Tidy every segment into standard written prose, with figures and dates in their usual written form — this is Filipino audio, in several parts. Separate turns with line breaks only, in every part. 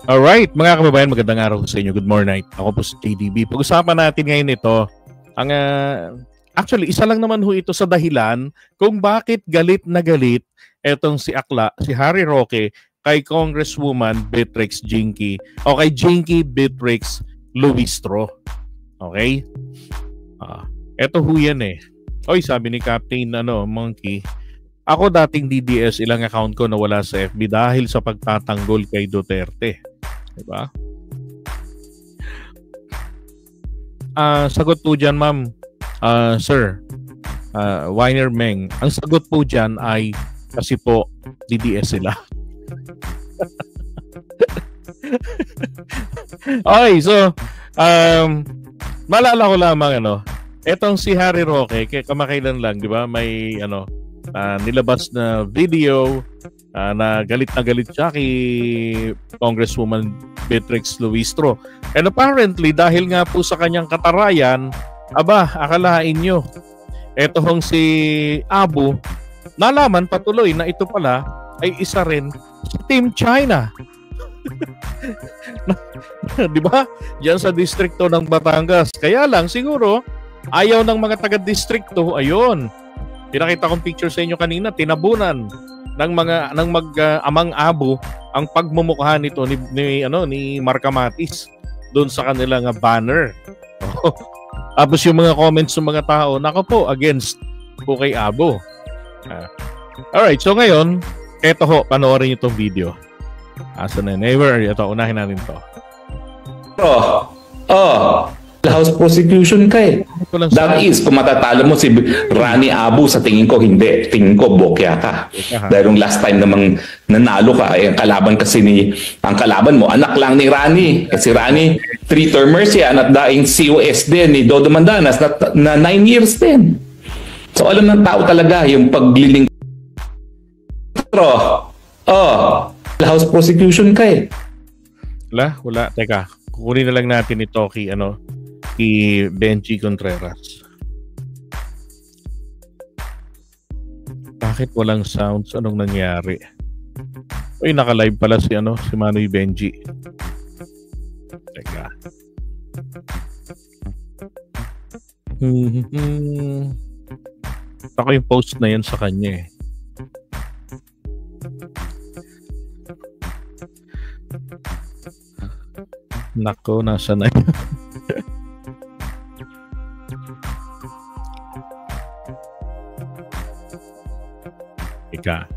Alright, mga kababayan, magandang araw sa inyo. Good morning. Ako po si JDB. Pag-usapan natin ngayon ito, ang actually, isa lang naman ho ito sa dahilan kung bakit galit na galit etong si Akla, si Harry Roque, kay Congresswoman Beatrix Jinky o kay Jinky Beatrix Luistro. Okay? Eto ho yan eh. Oy, sabi ni Captain Monkey, ako dating DDS, ilang account ko nawala sa FB dahil sa pagtatanggol kay Duterte. Diba? Sagot po dyan, ma'am. Sir, Weiner Meng, ang sagot po dyan ay kasi po DDS sila. Okay, so maalala ko lamang etong si Harry Roque, kamakailan lang, di ba? May nilabas na video na galit siya kay Congresswoman Beatrix Luistro. And apparently, dahil nga po sa kanyang katarayan, akalain nyo, eto hong si Abu, nalaman patuloy na ito pala ay isa rin sa Team China. Di ba? Diyan sa distrikto ng Batangas. Kaya lang, siguro, ayaw ng mga taga-distrikto, ayun. Pinakita kong picture sa inyo kanina, tinabunan ng amang Abu ang pagmumukha nito ni Marca Matis doon sa kanilang banner. Tapos yung mga comments ng mga tao, nako po, against po kay Abu. Alright, so ngayon, eto ho, panoorin nyo itong video. Asa na, never, ito, unahin natin to.
House prosecution ka eh. That is, kung matatalo mo si Rani Abu, sa tingin ko hindi. Tingin ko bokya ka. Dahil yung last time namang nanalo ka, ang kalaban kasi ang kalaban mo, anak lang ni Rani. Si Rani, 3-termers yan at daing COS din ni Dodo Mandanas na 9 years din. So alam ng tao talaga yung paglilingkod. House prosecution ka eh.
Wala. Teka, kukunin na lang natin ito kay Benji Contreras. Bakit walang sounds? Anong nangyari? Uy, naka-live pala si Manoy Benji. Teka. Ako yung post na yan sa kanya eh. Nako, nasa na yun? Ika.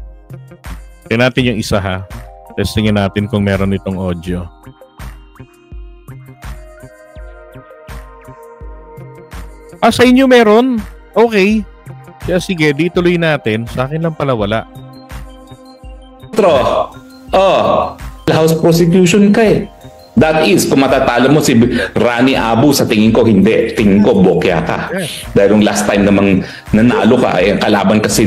Tingnan natin yung isa ha. Testingin natin kung meron itong audio. Sa inyo meron? Okay. Kaya sige, di tuloy natin. Sa akin lang pala wala.
House prosecution ka eh. That is, kung matatalo mo si Rani Abu, sa tingin ko hindi. Tingin ko bokya ka. Dahil yung last time namang nanalo ka, ang kalaban kasi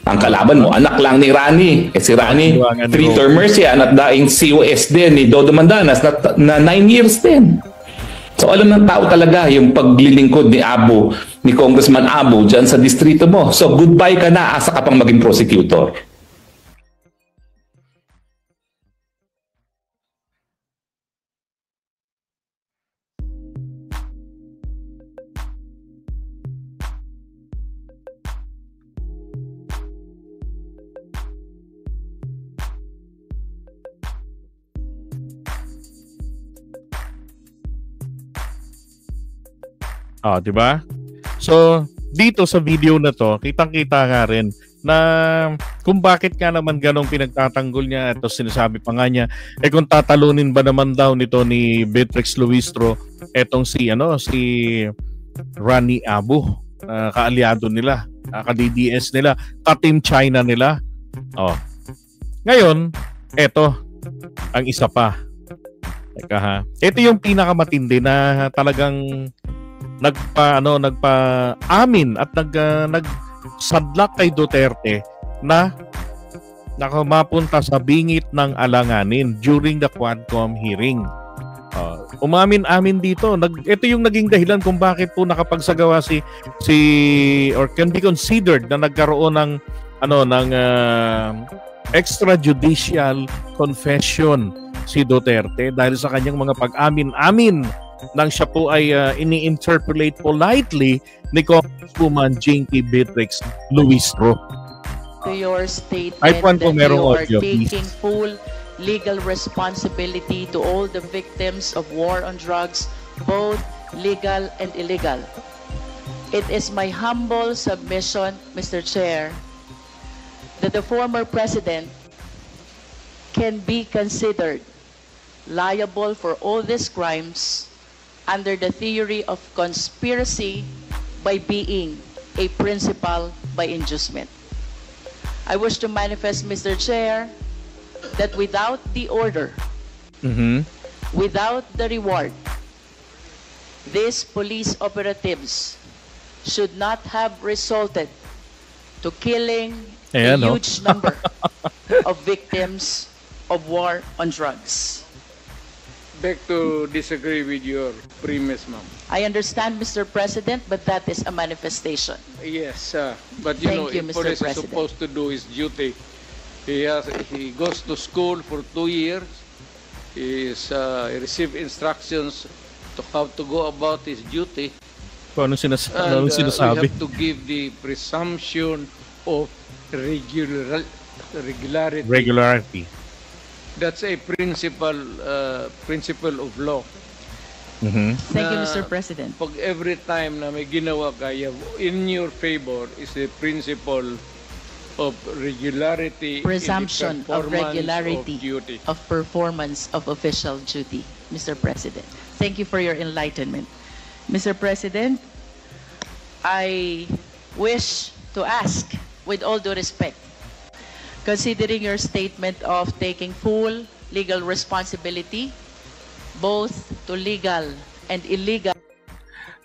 ang kalaban mo, anak lang ni Rani. Si Rani, 3-termers yan at daing COS din ni Dodo Mandanas na 9 years din. So alam ng tao talaga yung paglilingkod ni Abu, ni Congressman Abu dyan sa distrito mo. So goodbye ka na, asa ka pang maging prosecutor.
Di ba? So, dito sa video na to, kitang-kita nga rin na kung bakit nga naman ganong pinagtatanggol niya at sinasabi pa nga niya, kung tatalunin ba naman daw nito ni Beatrix Luistro etong si Rani Abu, kaalyado nila, ka-DDS nila, ka-Team China nila. Ngayon, eto ang isa pa. Teka ha. Ito yung pinakamatindi na talagang nagpa-amin at nagsadlak kay Duterte na mapunta sa bingit ng alanganin during the Quadcom hearing. Umamin-amin dito. Ito yung naging dahilan kung bakit po nakapagsagawa or can be considered na nagkaroon ng extrajudicial confession si Duterte dahil sa kanyang mga pag-amin-amin nang siya po ay ini-interpolate politely ni Congresswoman Jinky Beatrix Luistro.
To your statement
Type 1 po,
that
merong
you are
audio,
taking
please.
full legal responsibility to all the victims of war on drugs, both legal and illegal. It is my humble submission, Mr. Chair, that the former president can be considered liable for all these crimes under the theory of conspiracy by being a principal by inducement. I wish to manifest, Mr. Chair, that without the order, without the reward, these police operatives should not have resulted to killing a huge number of victims of war on drugs.
Beg to disagree with your premise, ma'am.
I understand, Mr. President, but that is a manifestation.
Yes, but you know,
Thank you,
if
Mr.
police is
President.
supposed to do his duty. He goes to school for 2 years. He receives instructions to how to go about his duty.
Kung anong
We
sinasabi.
have to give the presumption of regularity.
Regularity.
That's a principle of law.
Thank you, Mr. President.
Pag every time na may ginawa kaya in your favor is the principle of regularity,
Presumption
in the
of
performance
regularity
of duty.
of performance of official duty, Mr. President. Thank you for your enlightenment. Mr. President, I wish to ask, with all due respect, considering your statement of taking full legal responsibility, both to legal and illegal.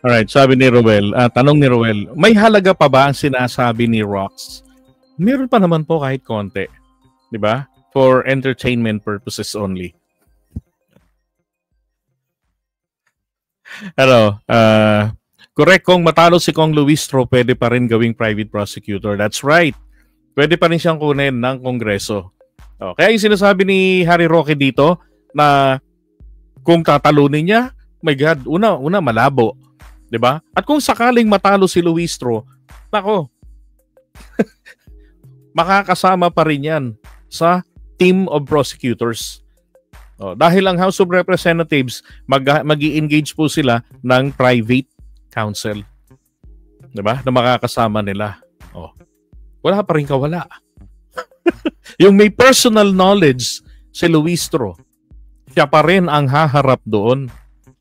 Alright, sabi ni Roel, tanong ni Roel, may halaga pa ba ang sinasabi ni Rox? Meron pa naman po kahit konti. Di ba? For entertainment purposes only. Correct, kung matalo si Kong Luistro, pwede pa rin gawing private prosecutor. That's right. Pwede pa rin siyang kunin ng Kongreso. Kaya yung sinasabi ni Harry Roque dito na kung tatalunin niya, my God, una malabo. 'Di ba? At kung sakaling matalo si Luistro, nako, makakasama pa rin yan sa team of prosecutors. Dahil ang House of Representatives, mag-i-engage po sila ng private counsel. 'Di ba? Na makakasama nila. Wala pa rin kawala. Yung may personal knowledge si Luistro, siya pa rin ang haharap doon.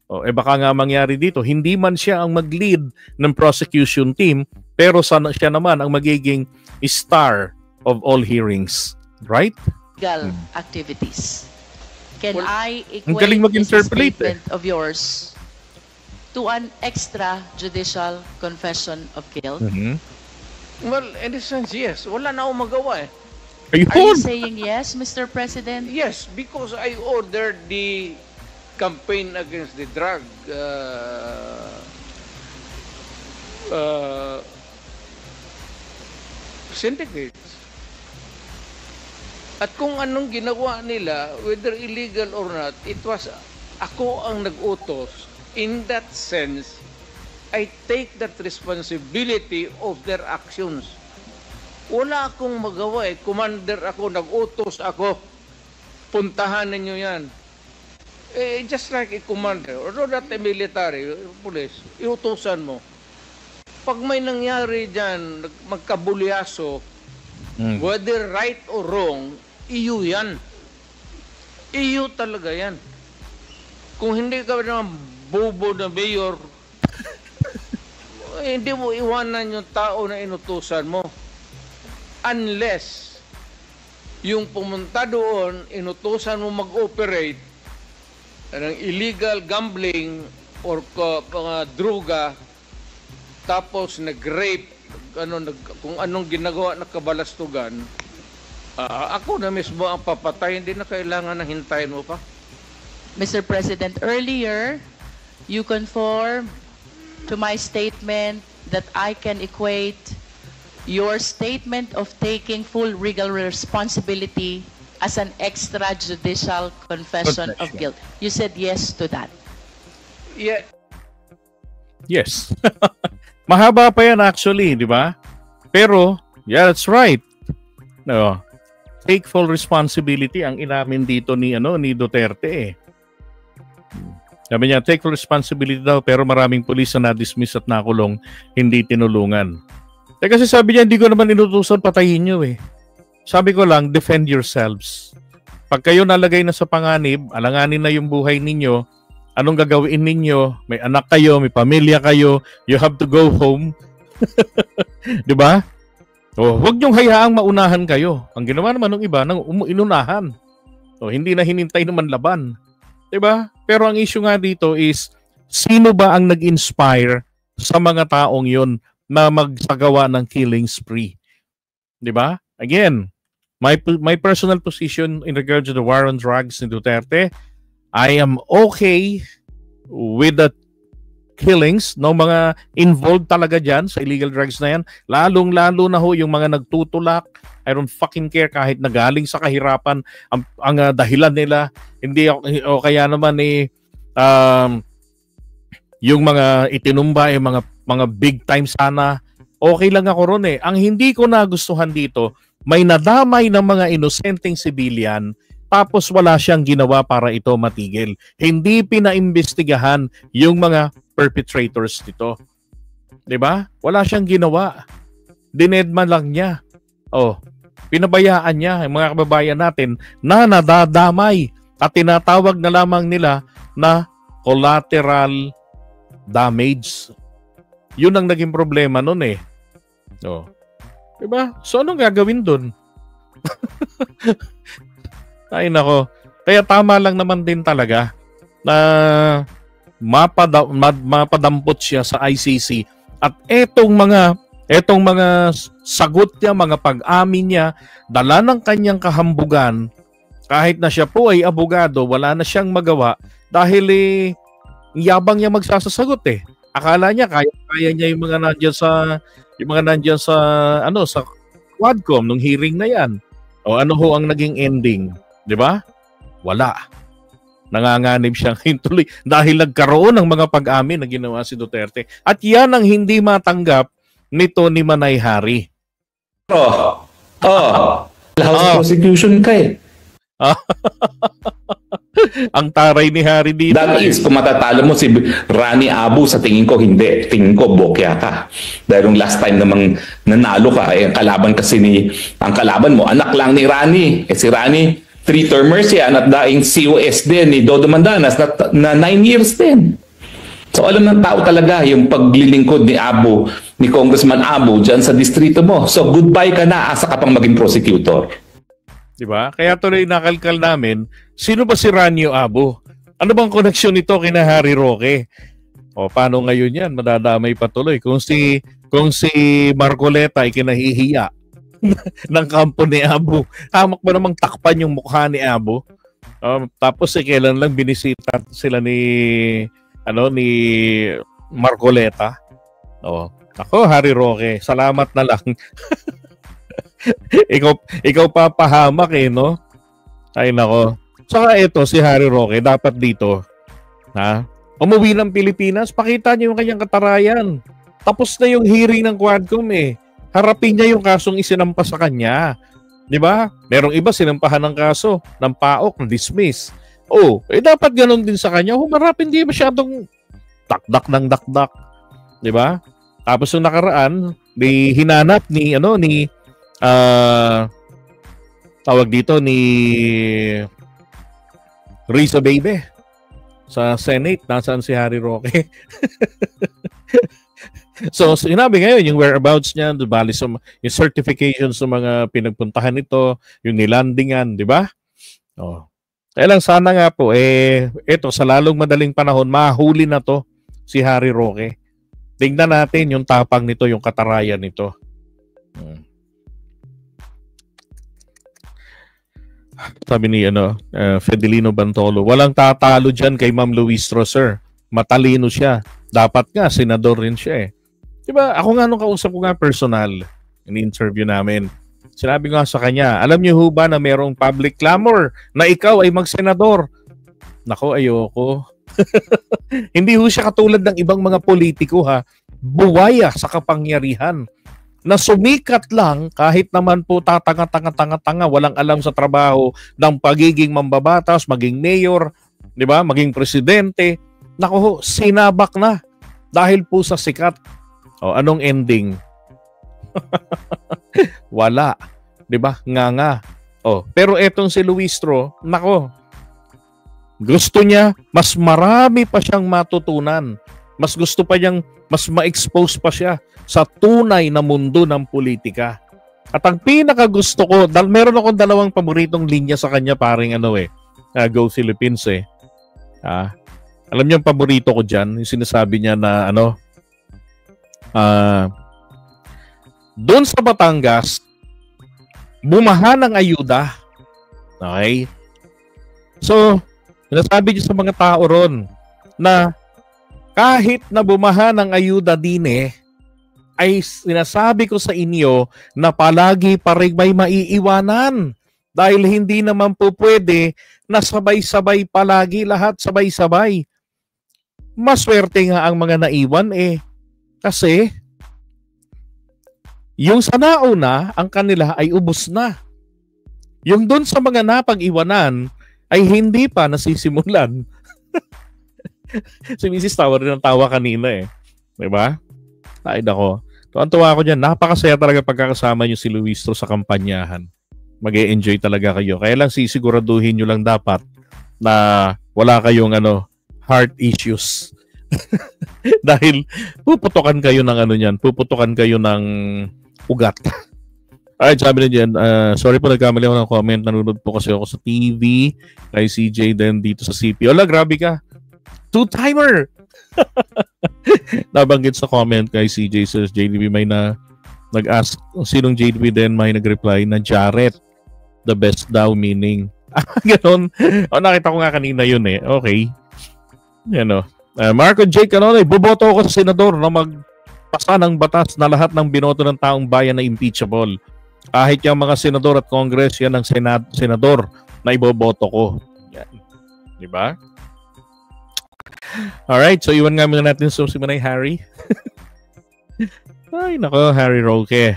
Baka nga mangyari dito, hindi man siya ang mag-lead ng prosecution team, pero siya naman ang magiging star of all hearings. Right?
Legal activities. Can I
ang galing
equate this
mag-interpolate
statement of yours to an extrajudicial confession of guilt?
Well, in a sense, yes. Wala na akong magawa eh.
Ayun.
Are you saying yes, Mr. President?
Yes, because I ordered the campaign against the drug syndicates. At kung anong ginawa nila, whether illegal or not, it was ako ang nag-utos. In that sense, I take that responsibility of their actions. Wala akong magawa eh. Commander ako, nag-utos ako. Puntahan ninyo yan. Just like a commander, or not a military, police, iutusan mo. Pag may nangyari dyan, magkabulyaso, whether right or wrong, iyo yan. Iyo talaga yan. Kung hindi ka naman bobo na mayor, hindi mo iwanan yung tao na inutusan mo. Unless yung pumunta doon, inutusan mo mag-operate ng illegal gambling or mga droga, tapos nag-rape, kung anong ginagawa na kabalastugan, ako na mismo ang papatay, hindi na kailangan na hintayin mo pa.
Mr. President, earlier, you conform to my statement that I can equate your statement of taking full legal responsibility as an extrajudicial confession of guilt. You said yes to that.
Yeah.
Yes. Mahaba pa yan actually, di ba? Pero, yeah, that's right. No. Take full responsibility ang inamin dito ni Duterte. Sabi niya, take full responsibility daw, pero maraming pulis na na-dismiss at nakulong, hindi tinulungan. Kasi sabi niya, hindi ko naman inutusan patayin niyo eh. Sabi ko lang, defend yourselves. Pag kayo nalagay na sa panganib, alanganin na yung buhay ninyo, anong gagawin ninyo? May anak kayo, may pamilya kayo, you have to go home. Di ba? Huwag niyong hayaang maunahan kayo. Ang ginawa naman ng iba, inunahan. Hindi na hinintay naman laban. Di ba? Pero ang issue nga dito is, sino ba ang nag-inspire sa mga taong yon na magsagawa ng killing spree? Di ba? Again, my personal position in regards to the war on drugs ni Duterte, I am okay with the killings ng mga involved talaga dyan sa illegal drugs na yan. Lalong-lalo na ho yung mga nagtutulak. I don't fucking care kahit nagaling sa kahirapan ang dahilan nila. Hindi o kaya naman yung mga itinumba mga big time sana. Okay lang ako ron eh. Ang hindi ko nagustuhan dito, may nadamay ng mga inosenteng civilian tapos wala siyang ginawa para ito matigil. Hindi pinaimbestigahan yung mga perpetrators nito. 'Di ba? Wala siyang ginawa. Dinedman lang niya. Pinabayaan niya ang mga kababayan natin na nadadamay at tinatawag na lamang nila na collateral damage. Yun ang naging problema nun eh. Diba? So anong gagawin dun? Ay nako. Kaya tama lang naman din talaga na mapadampot siya sa ICC at etong mga sagot niya, mga pag-amin niya, dala ng kanyang kahambugan, kahit na siya po ay abogado, wala na siyang magawa dahil yabang niya magsasagot eh. Akala niya kaya niya yung mga nandiyan sa Quadcom nung hearing na yan. Ano ho ang naging ending, 'di ba? Wala. Nanganganib siya ngayon tuloy dahil nagkaroon ng mga pag-amin na ginawa si Duterte. At yan ang hindi matanggap nito ni Manay Hari.
House prosecution ka eh.
Ang taray ni Hari dito.
That is, kung matatalo mo si Rani Abu, sa tingin ko hindi. Tingin ko bokya ka. Dahil yung last time namang nanalo ka, ang kalaban mo, anak lang ni Rani. Si Rani, 3-termers yan at daing COS din ni Dodo Mandanas na 9 years din. So alam ng tao talaga yung paglilingkod ni Abu, ni Congressman Abu dyan sa distrito mo. So goodbye ka na, asa ka pang maging prosecutor.
Diba? Kaya tuloy nakalkal namin, sino ba si Ranyo Abu? Ano bang koneksyon nito kina Harry Roque? Paano ngayon yan? Madadamay pa tuloy. Kung si Marcoleta ay kinahihiya ng kampo ni Abu. Hamak ba namang takpan yung mukha ni Abu? Tapos kailan lang binisita sila ni Marcoleta. Ako, Harry Roque, salamat na lang. ikaw papahamak no? Ay nako. Saka ito, si Harry Roque, dapat dito, umuwi ng Pilipinas, pakita niyo yung kanyang katarayan. Tapos na yung hearing ng Quadcom eh. Harapin niya yung kasong isinampa sa kanya. Di ba? Merong iba sinampahan ng kaso, ng PAOK, ng dismiss. Dapat ganun din sa kanya. Humarapin, hindi masyadong dakdak ng dakdak. Di ba? Tapos yung nakaraan, hinanap ni tawag dito ni Risa Baby sa Senate. Nasaan si Harry Roque? So, sinabi ngayon, yung whereabouts niya, bali yung certification sa mga pinagpuntahan nito, yung nilandingan, di ba? Kaya lang sana nga po, ito, sa lalong madaling panahon, mahuli na to si Harry Roque. Tingnan natin yung tapang nito, yung katarayan nito. Sabi ni Fidelino Bantolo, walang tatalo dyan kay Ma'am Luistro, sir. Matalino siya. Dapat nga, senador rin siya eh. Diba? Ako nga nung kausap ko nga personal, in-interview namin, Sinabi ko nga sa kanya, alam niyo ho ba na merong public clamor na ikaw ay magsenador? Nako, ayoko. Hindi ho siya katulad ng ibang mga politiko ha. Buwaya sa kapangyarihan. Na sumikat lang kahit naman po tatanga-tanga-tanga-tanga, walang alam sa trabaho ng pagiging mambabatas, maging mayor, di ba? Maging presidente. Nako, sinabak na dahil po sa sikat. O, anong ending? Wala. Di ba? Nga. O, pero etong si Luistro, nako, gusto niya, mas marami pa siyang matutunan. Mas gusto pa niyang, mas ma-expose pa siya sa tunay na mundo ng politika. At ang pinakagusto ko, meron akong dalawang paboritong linya sa kanya, paring Go Philippines eh. Alam niyo yung paborito ko dyan, yung sinasabi niya na doon sa Batangas, bumaha ng ayuda. Okay? So, sinasabi niya sa mga tao ron na kahit na bumaha ng ayuda din ay sinasabi ko sa inyo na palagi pa rin may maiiwanan. Dahil hindi naman po pwede na sabay-sabay palagi lahat sabay-sabay. Maswerte nga ang mga naiwan kasi yung sa nauna, ang kanila ay ubos na. Yung doon sa mga napag-iwanan ay hindi pa nasisimulan. Si Mrs. tawa rin ng tawa kanina Diba? Ay nako. Tuwan-tuwa ako dyan. Napakasaya talaga pagkakasama nyo si Luistro sa kampanyahan. Mag-e-enjoy talaga kayo. Kaya lang sisiguraduhin nyo lang dapat na wala kayong heart issues. Dahil puputukan kayo ng puputukan kayo ng ugat. Alright, sabi na dyan, sorry po nagkamali ako ng comment. Nanonood po kasi ako sa TV. Kay CJ din dito sa CP. Ola, grabe ka. Two-timer! Nabanggit sa comment kay CJ sa JDB may nag-ask sinong JDB din may nag-reply na Jarrett. The best daw meaning. Ganon. Nakita ko nga kanina yun Okay. Marco J. Canonoy, boboto ako sa senador na magpasa ng batas na lahat ng binoto ng taong bayan na impeachable. Kahit yung mga senador at congress, yan ang senador na iboboto ko. Yan. Diba? Alright, so iwan nga muna natin si Manay Harry. Ay, nako, Harry Roque.